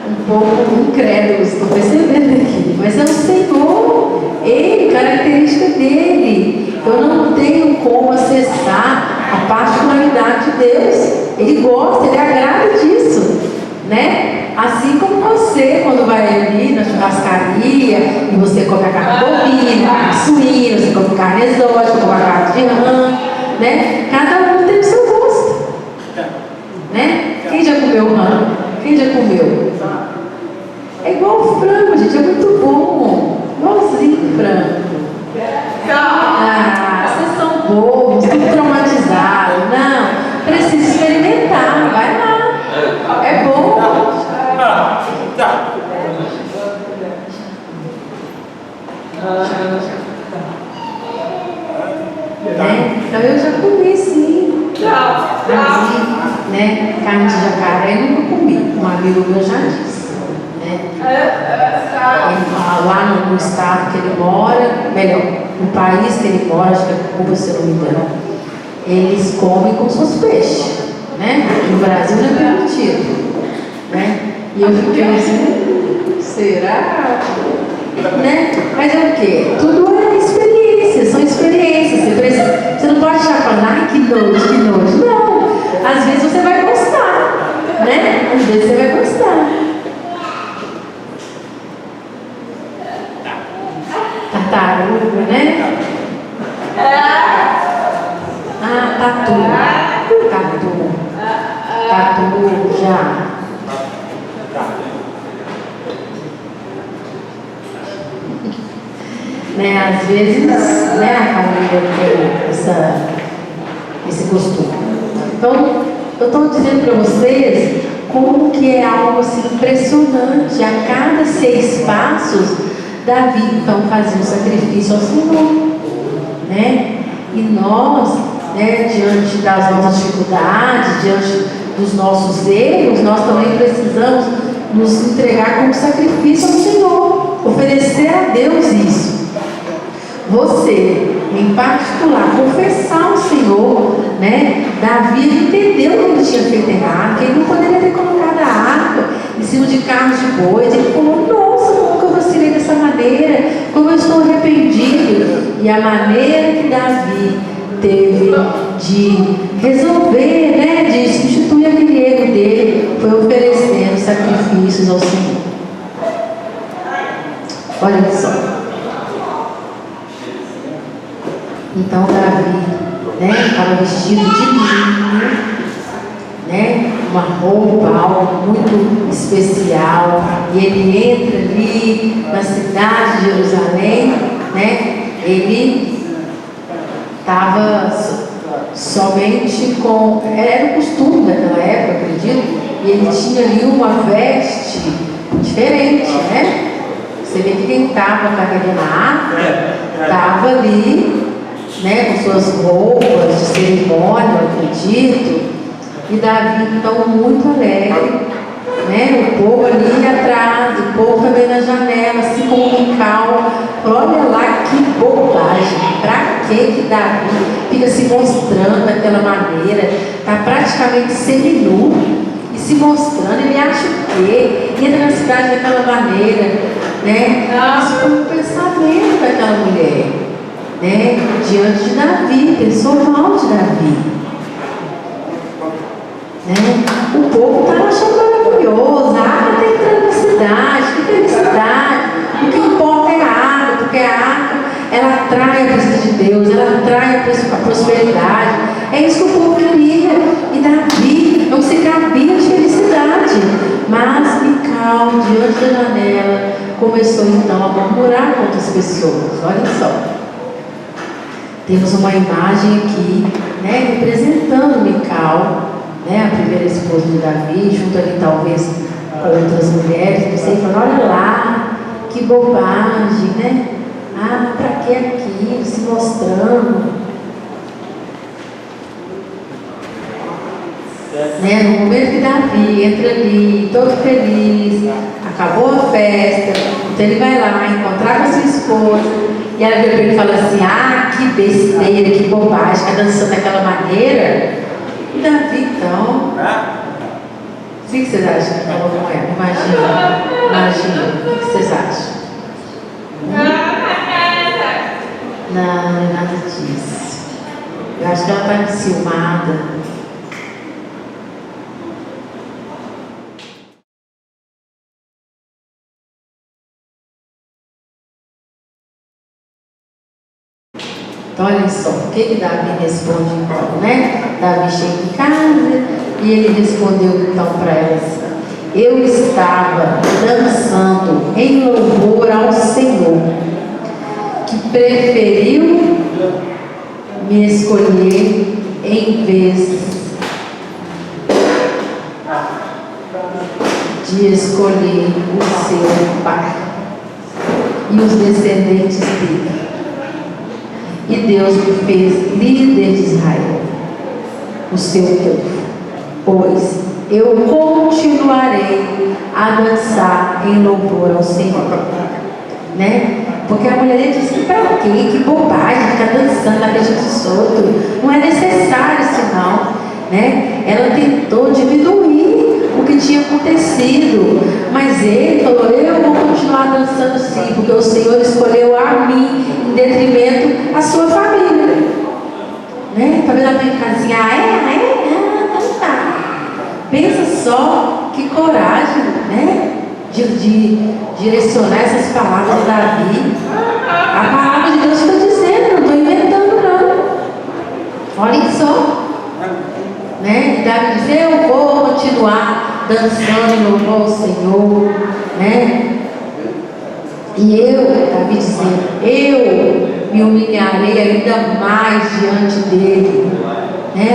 Speaker 1: um pouco incrédulos, estou percebendo aqui. Mas é o Senhor, Ele, característica dEle. Eu não tenho como acessar a particularidade de Deus. Ele gosta, Ele agrada disso, né? Assim como você, quando vai ali na churrascaria e você come a carne bovina, carne suína, você come carne exótica, come a carne de rã, né? Cada um tem o seu gosto, né? Quem já comeu rã? Quem já comeu? É igual o frango, gente, é muito bom. Igualzinho frango. Ah, vocês são bobos, tudo traumatizado. Não, precisa experimentar, vai lá. É bom. Né? Então eu já comi sim. Né? Carne de jacaré eu nunca comi. Um amigo meu já disse. Né? Lá no estado que ele mora, melhor, no país que ele mora, acho que é Cuba, se eu não me engano, eles comem como se fosse peixe. Né? No Brasil não é permitido. Né? E eu fiquei assim, será? Né? Mas é o quê? Tudo é experiência, são experiências. Você não pode achar falando, ai que nojo, que nojo. Não, às vezes você vai gostar, né? Às vezes você vai gostar. Tartaruga, né? Ah, tatu. Tatu, já. Né, às vezes, né, a família tem esse costume. Então, eu estou dizendo para vocês como que é algo assim, impressionante. A cada 6 passos, Davi então fazia um sacrifício ao Senhor, né? E nós, né, diante das nossas dificuldades, diante dos nossos erros, nós também precisamos nos entregar como sacrifício ao Senhor, oferecer a Deus isso. Você, em particular, confessar ao Senhor, né? Davi entendeu que ele tinha feito errado, que ele não poderia ter colocado a arca em cima de carros de bois. Ele falou, nossa, como que eu vacilei dessa maneira, como eu estou arrependido. E a maneira que Davi teve de resolver, né? De substituir aquele erro dele, foi oferecendo sacrifícios ao Senhor. Olha só. Então Davi, né, estava vestido de linho, né, uma roupa, algo muito especial, e ele entra ali na cidade de Jerusalém, né, ele estava somente com, era o costume daquela época, acredito, e ele tinha ali uma veste diferente, né? Você vê que quem estava carregando a arca estava ali, né, com suas roupas de cerimônia, eu acredito, e Davi então muito alegre, né, o povo ali atrás, o povo também na janela, assim como um cal. Olha lá que bobagem, pra que Davi fica se mostrando daquela maneira, está praticamente seminu e se mostrando, ele acha o quê? Entra na cidade daquela maneira, né? Isso foi um pensamento daquela mulher, né? Diante de Davi, pensou mal de Davi, né? O povo estava achando maravilhoso, a arca está entrando na cidade, que felicidade, o que importa é a arca, porque a arca, ela atrai a presença de Deus, ela atrai a prosperidade, é isso que o povo queria, e Davi não se cabia de felicidade, mas Mical, diante da janela, começou então a murmurar contra as pessoas. Olha só. Temos uma imagem aqui, né, representando Mical, né, a primeira esposa de Davi, junto ali talvez com outras mulheres. Você fala, olha lá, que bobagem, né? Ah, para que aqui, se mostrando? Né? No momento que Davi entra ali, todo feliz, acabou a festa, então ele vai lá encontrar com a sua esposa, e ela vira para ele e fala assim, ah, que besteira, que bobagem, está dançando daquela maneira. E Davi então, o que vocês acham que falou com ela? Imagina, o que vocês acham? Não é nada disso. Eu acho que ela está enciumada. Então, olha só, o que Davi responde então, né? Davi chega em casa e ele respondeu então para ela assim, eu estava dançando em louvor ao Senhor, que preferiu me escolher em vez de escolher o seu pai e os descendentes dele. E Deus me fez líder de Israel, o seu povo, pois eu continuarei a dançar em louvor ao Senhor. Né? Porque a mulher disse que para quê? Que bobagem, ficar dançando na frente dos outros. Não é necessário isso não. Né? Ela tentou diminuir o que tinha acontecido, mas ele falou, eu vou continuar dançando sim, porque o Senhor escolheu a mim em detrimento à sua família. Né? Talvez ela tenha ficado assim, não tá. Pensa só que coragem, né? De direcionar essas palavras de Davi. A palavra de Deus está dizendo, não estou inventando não. Olhem só. Né? E Davi diz, eu vou continuar dançando em louvor ao Senhor, né? E Davi dizendo, eu me humilharei ainda mais diante dele, né?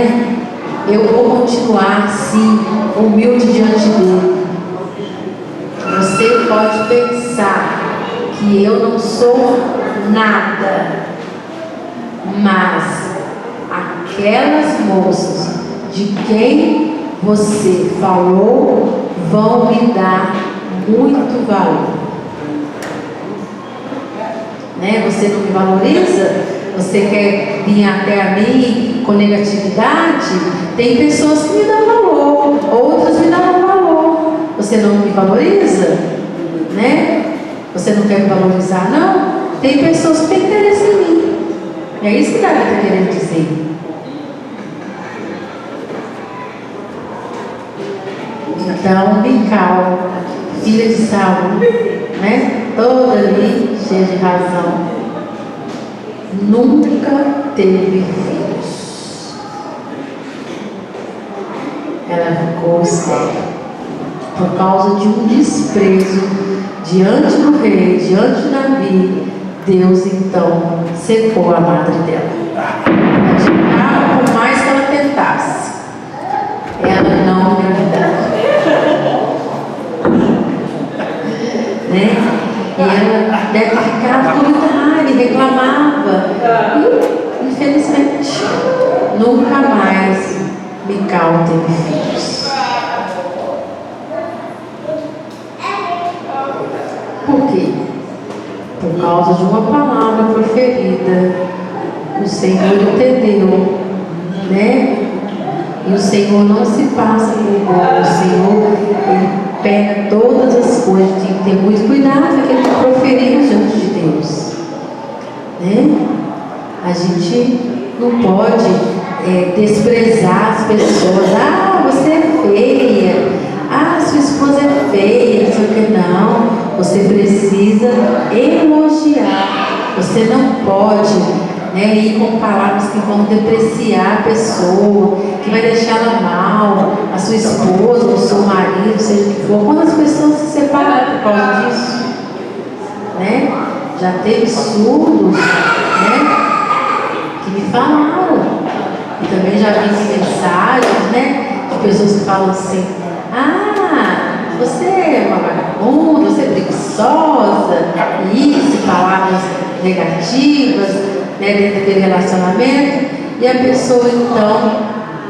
Speaker 1: Eu vou continuar assim, humilde diante dele. Você pode pensar que eu não sou nada, mas aquelas moças de quem você falou vão me dar muito valor. Né? Você não me valoriza? Você quer vir até a mim com negatividade? Tem pessoas que me dão valor, outras me dão valor. Você não me valoriza? Né? Você não quer me valorizar, não? Tem pessoas que têm interesse em mim. É isso que Davi está querendo dizer. Então, Mical, filha de Saul, né? Toda ali, cheia de razão, nunca teve filhos. Ela ficou estéril por causa de um desprezo diante do rei, diante de Davi. Deus então secou a madre dela. Por mais que ela tentasse, ela não engravidava. Né? E ela deve ficar toda, ele reclamava. E, infelizmente, nunca mais Mical teve filhos. Por quê? Por causa de uma palavra proferida. O Senhor entendeu, né? E o Senhor não se passa por bom. O Senhor, Ele pega todas as coisas. Tem que ter muito cuidado com aquilo que proferir diante de Deus. Né? A gente não pode desprezar as pessoas. Ah, você é feia. Ah, sua esposa é feia. Não sei o que não. Você precisa elogiar. Você não pode ir com palavras que vão depreciar a pessoa, que vai deixar ela mal, a sua esposa, o seu marido, seja o que for. Quando as pessoas se separam por causa disso, Já teve surdos, né, que me falaram. E também já vi mensagens, né, de pessoas que falam assim: ah, você é uma vagabunda, você é preguiçosa, isso, palavras negativas, né, dentro daquele relacionamento. E a pessoa então,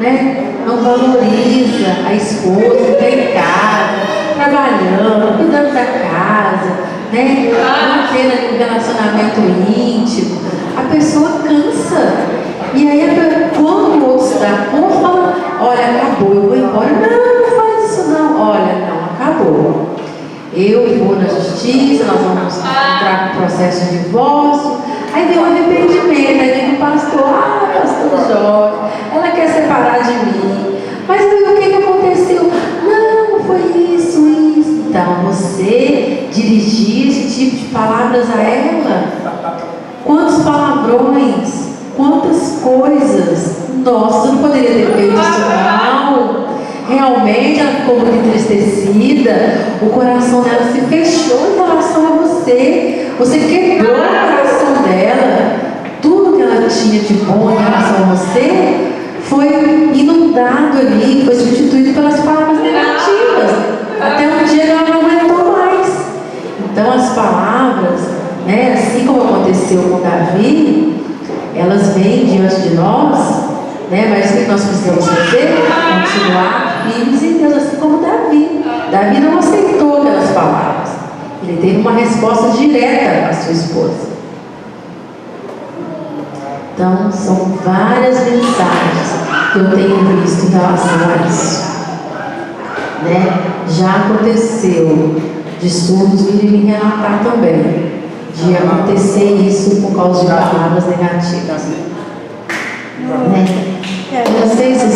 Speaker 1: né, não valoriza a esposa que está em casa, trabalhando, cuidando da casa, né, mantendo um relacionamento íntimo. A pessoa cansa. E aí, quando o outro se dá conta, fala: olha, acabou, eu vou embora. Não faz isso não. Olha, não, acabou. Eu vou na justiça, nós vamos entrar com processo de divórcio. Aí vem o arrependimento, aí vem o pastor: ah, pastor Jorge, ela quer separar de mim. Mas aí o que aconteceu? Não, foi isso. Então, você dirigir esse tipo de palavras a ela? Quantos palavrões, quantas coisas. Nossa, eu não poderia ter feito isso não. Realmente ela ficou muito entristecida. O coração dela se fechou em relação a você. Você quebrou o coração dela. Tudo que ela tinha de bom em relação a você foi inundado ali, foi substituído pelas palavras negativas. Até um dia ela não aguentou mais. Então as palavras, né, assim como aconteceu com Davi, elas vêm diante de nós, né, mas o que nós precisamos fazer? Continuar firmes em Deus, assim como Davi. Davi não aceitou aquelas palavras. Ele teve uma resposta direta à sua esposa. Então, são várias mensagens que eu tenho visto em relação a isso. Né? Já aconteceu de surdos virem me relatar também, de acontecer isso por causa de palavras negativas. Né? Eu não sei se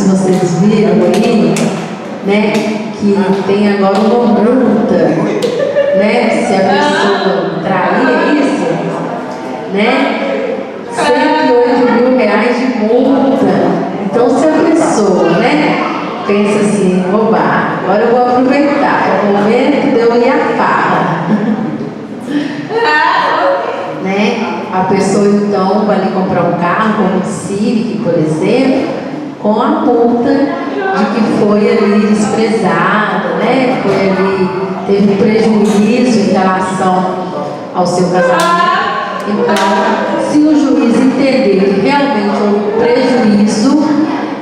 Speaker 1: vocês viram aí, né, que tem agora uma multa, né, se a pessoa trair isso, né, R$108.000 de multa. Então, se a pessoa, né, pensa assim: oba, agora eu vou aproveitar, é o momento de eu ir à farra. Né? A pessoa então vai ali comprar um carro, como um Civic, por exemplo, com a multa de que foi ali desprezada, né? Foi ali, teve um prejuízo em relação ao seu casamento. Então, se o juiz entender que realmente houve prejuízo,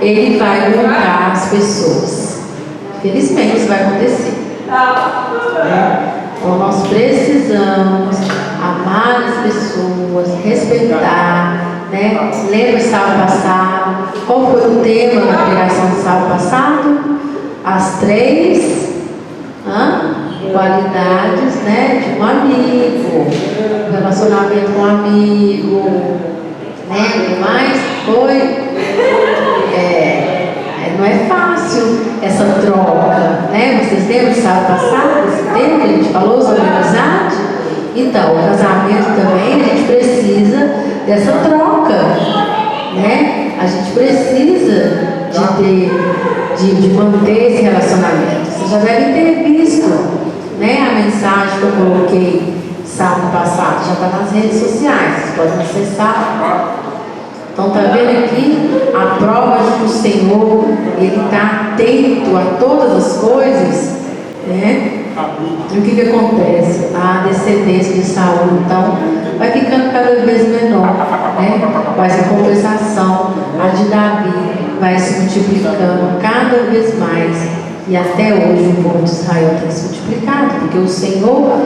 Speaker 1: ele vai multar as pessoas. Felizmente isso vai acontecer. Né? Então nós precisamos amar as pessoas, respeitar, né? Lembra o sábado passado? Qual foi o tema da pregação do sábado passado? As 3 qualidades, né, de um amigo, relacionamento com um amigo, né? O que mais foi? Não é fácil essa troca, né? Vocês lembram do sábado passado, esse tema que a gente falou sobre amizade? Então, o casamento também, a gente precisa dessa troca, né? A gente precisa de manter esse relacionamento. Vocês já devem ter visto, né, a mensagem que eu coloquei sábado passado, já está nas redes sociais, vocês podem acessar. Então, está vendo aqui a prova de que o Senhor, Ele está atento a todas as coisas, né? E o que acontece? A descendência de Saul, então, vai ficando cada vez menor, né? Mas em compensação, a de Davi vai se multiplicando cada vez mais. E até hoje o povo de Israel tem se multiplicado, porque o Senhor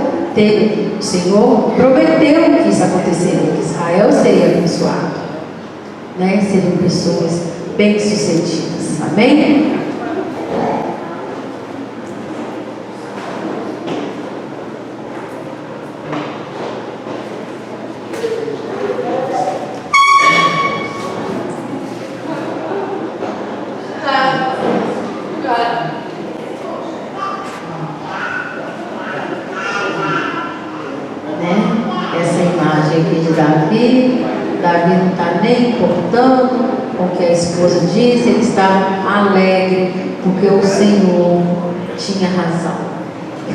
Speaker 1: prometeu que isso aconteceria, que Israel seria abençoado. Né? Seriam pessoas bem-sucedidas. Amém? Essa imagem aqui de Davi não está nem importando com o que a esposa disse, ele estava alegre, porque o Senhor tinha razão.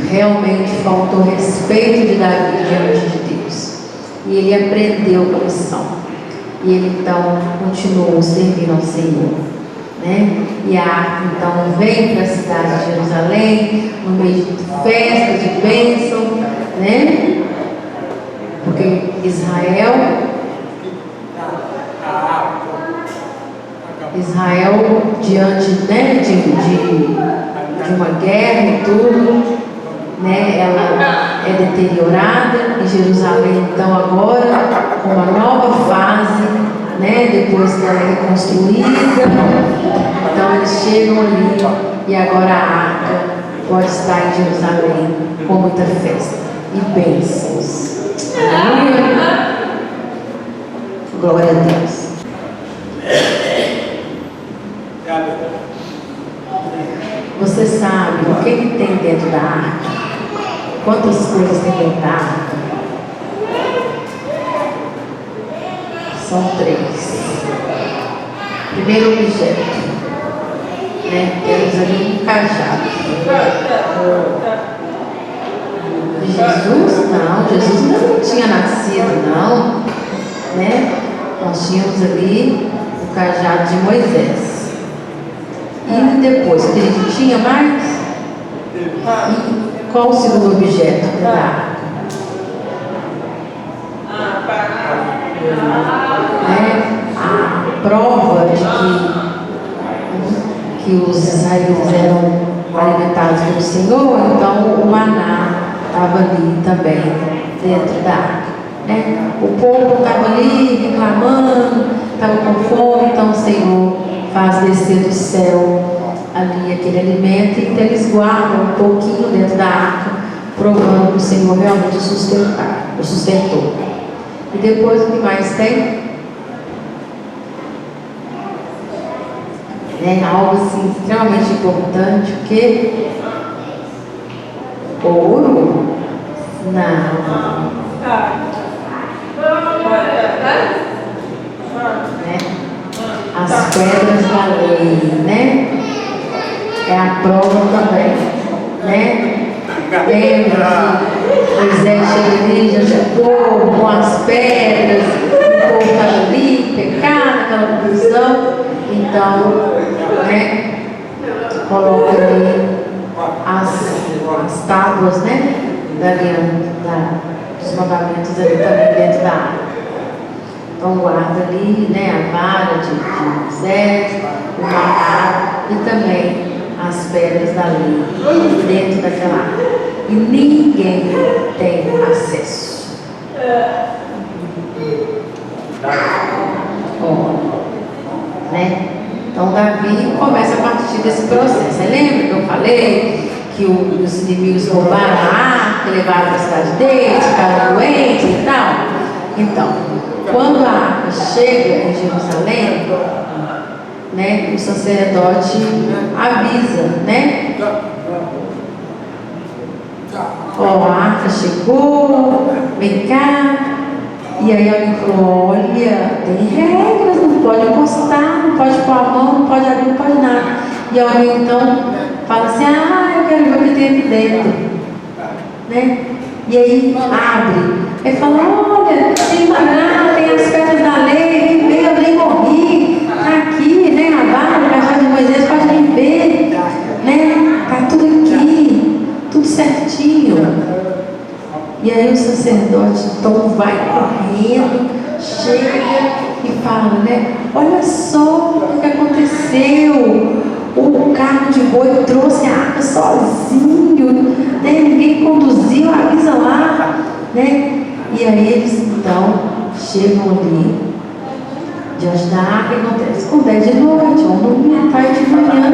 Speaker 1: Realmente faltou respeito de Davi diante de Deus. E ele aprendeu com a missão. E ele então continuou servindo ao Senhor, né? E a arca então vem para a cidade de Jerusalém, no meio de festa, de bênção, né? Porque Israel diante, né, de uma guerra e tudo, né, ela é deteriorada, e Jerusalém então agora com uma nova fase, né, depois que ela é reconstruída, então eles chegam ali e agora a arca pode estar em Jerusalém com muita festa e bênçãos. Aleluia. Glória a Deus. Você sabe o que tem dentro da arca? Quantas coisas tem dentro da arca? São 3. Primeiro objeto, né? Temos ali um cajado. Jesus? Não, Jesus ainda não tinha nascido, não, né? Nós tínhamos ali o cajado de Moisés. E depois, querido, tinha mais? E qual o segundo objeto da arca? A prova de que os israelitas eram alimentados pelo Senhor, então o maná estava ali também, dentro da arca, né? O povo estava ali reclamando, estava com fome, então o Senhor faz descer do céu ali aquele alimento, e então eles guardam um pouquinho dentro da arca, provando que o Senhor realmente o sustentou. E depois o que mais tem? Algo assim extremamente importante, o que? Ouro? Não. As pedras da lei, né? É a prova também, né? Lembra que Moisés chega ali, já chegou com as pedras, o povo estava ali, pecado, aquela confusão. Então, né? Coloca ali as tábuas, né? Dos mandamentos ali também dentro da água. Então guarda ali, né, a vara de Moisés, o maná e também as pedras da lei dentro daquela água. E ninguém tem acesso. Né? Então Davi começa a partir desse processo. Você lembra que eu falei que os inimigos roubaram a arca, levaram para a cidade deles, ficaram doentes e tal? Então, quando a arca chega em Jerusalém, né, o sacerdote avisa, né? Ó, a arca chegou, vem cá. E aí alguém falou, olha, tem regras, não pode encostar, não pode pôr a mão, não pode abrir, não pode nada. E alguém então fala assim, eu quero ver o que tem aqui dentro, né? E aí abre, aí fala, olha, tem maná, tem as pedras da lei, vem, eu nem morri, tá aqui, né? A vara, o cajado de Moisés, pode vir ver, né? Tá tudo aqui, tudo certinho. E aí o sacerdote então vai correndo, chega e fala, né? Olha só o que aconteceu. O carro de boi trouxe a arca sozinho, né? Ninguém conduziu, avisa lá, né? E aí eles então chegam ali diante da arca e acontece com 10 de noite, vão dormir à tarde de manhã,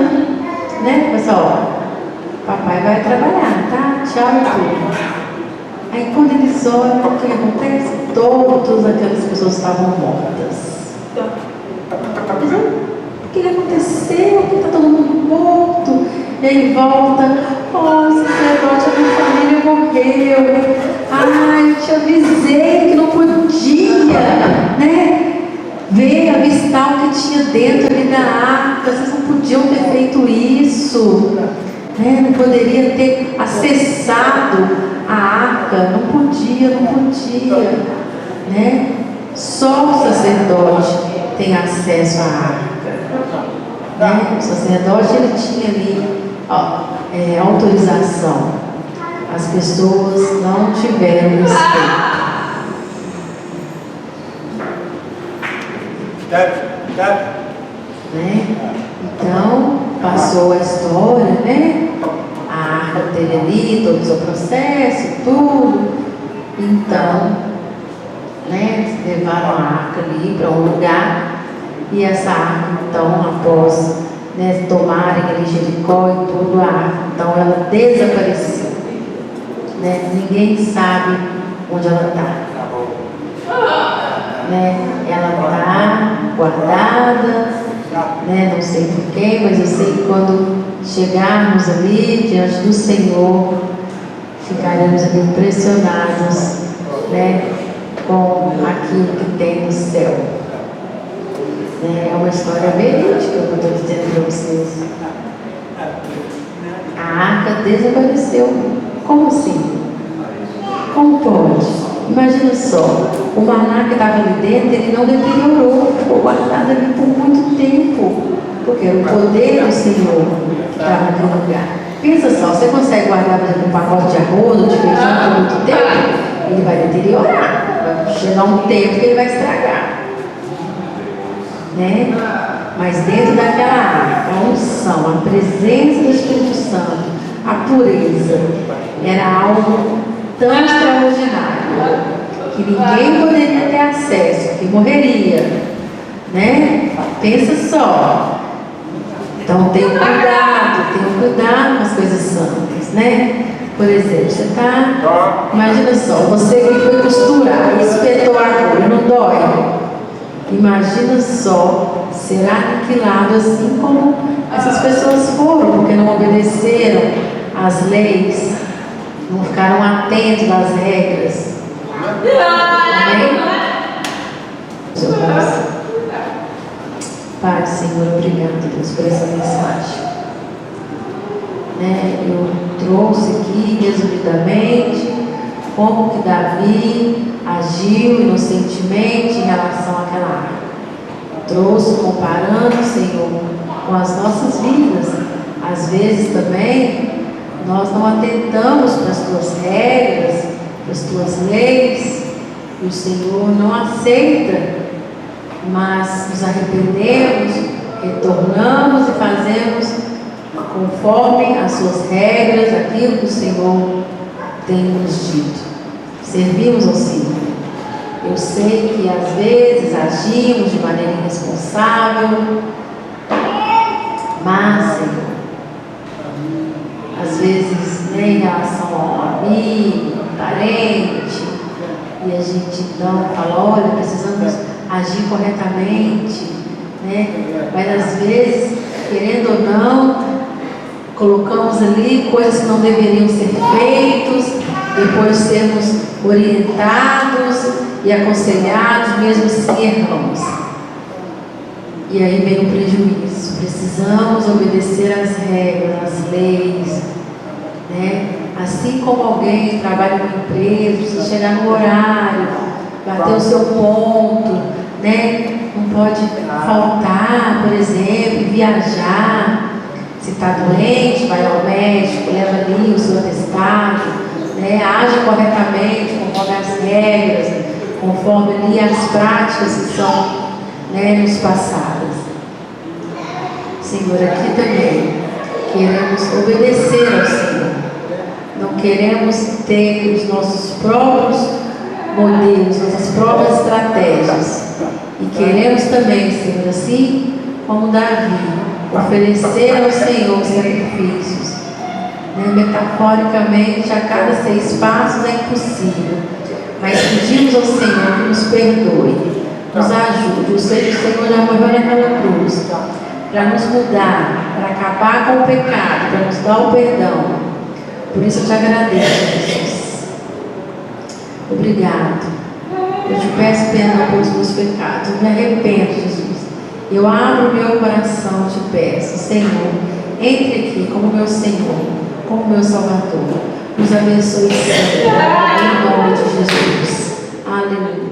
Speaker 1: né? Pessoal, papai vai trabalhar, tá? Tchau e tudo. Aí quando eles olham, o que acontece? Todas aquelas pessoas estavam mortas. O que aconteceu? Por que está todo mundo morto? E aí volta, o sacerdote, a minha família morreu. Eu te avisei que não podia, né? Ver, avistar o que tinha dentro ali da arca. Vocês não podiam ter feito isso, né? Não poderia ter acessado a arca, não podia. né? Só o sacerdote tem acesso à arca, né? O sacerdote ele tinha ali autorização. As pessoas não tiveram respeito. Né? Então, passou a história, né? A arca teve ali todo o seu processo, tudo. Então, né? Levaram a arca ali para um lugar. E essa arca, então, após, né, tomarem ali Jericó e tudo, a arca, então ela desapareceu. Né? Ninguém sabe onde ela está. Né? Ela está guardada, né? Não sei por quê, mas eu sei que quando chegarmos ali diante do Senhor, ficaremos ali impressionados, né? Com aquilo que tem no céu. É uma história verídica que eu estou dizendo para vocês. A arca desapareceu. Como assim? Como pode? Imagina só, o maná que estava ali dentro, ele não deteriorou, ficou guardado ali por muito tempo, porque era o poder do Senhor que estava naquele lugar. Pensa só, você consegue guardar, por exemplo, um pacote de arroz ou de feijão por muito tempo? Ele vai deteriorar, vai chegar um tempo que ele vai estragar. Né? Mas dentro daquela arca, a unção, a presença do Espírito Santo, a pureza, era algo tão extraordinário que ninguém poderia ter acesso, que morreria, né? Pensa só. Então tenha cuidado com as coisas santas, né? Por exemplo, você está, imagina só, você que foi costurar e espetou a agulha, não dói? Imagina só ser aniquilado assim como essas pessoas foram, porque não obedeceram às leis, não ficaram atentos às regras. Amém? Pai, Senhor, obrigado, Deus, por essa mensagem. Né? Eu trouxe aqui resumidamente como que Davi agiu inocentemente em relação àquela arca. Trouxe comparando, Senhor, com as nossas vidas. Às vezes também nós não atentamos para as tuas regras, para as tuas leis, e o Senhor não aceita, mas nos arrependemos, retornamos e fazemos conforme as suas regras, aquilo que o Senhor tem nos dito. Servimos ao Senhor. Eu sei que às vezes agimos de maneira irresponsável, mas, Senhor, às vezes, né, em relação a um amigo, um parente, e a gente então fala, olha, precisamos agir corretamente, né? Mas às vezes, querendo ou não, colocamos ali coisas que não deveriam ser feitas, depois sermos orientados e aconselhados, mesmo assim erramos. E aí vem o prejuízo. Precisamos obedecer às regras, às leis, né? Assim como alguém que trabalha em uma empresa, precisa chegar no horário, bater o seu ponto, né? Não pode faltar, por exemplo, viajar. Se está doente, vai ao médico, leva ali o seu atestado, né? Age corretamente, conforme as regras, conforme ali as práticas que são, né, nos passadas. Senhor, aqui também queremos obedecer ao Senhor. Não queremos ter os nossos próprios modelos, nossas próprias estratégias. E queremos também, Senhor, assim como Davi, oferecer ao Senhor sacrifícios. Né? Metaforicamente, a cada 6 passos é impossível. Mas pedimos ao Senhor que nos perdoe, nos ajude. Ou seja, o Senhor já morreu naquela cruz para nos mudar, para acabar com o pecado, para nos dar o perdão. Por isso eu te agradeço, Jesus. Obrigado. Eu te peço perdão pelos meus pecados. Eu me arrependo, Jesus. Eu abro meu coração, te peço, Senhor, entre aqui como meu Senhor, como meu Salvador. Nos abençoe sempre, em nome de Jesus. Aleluia.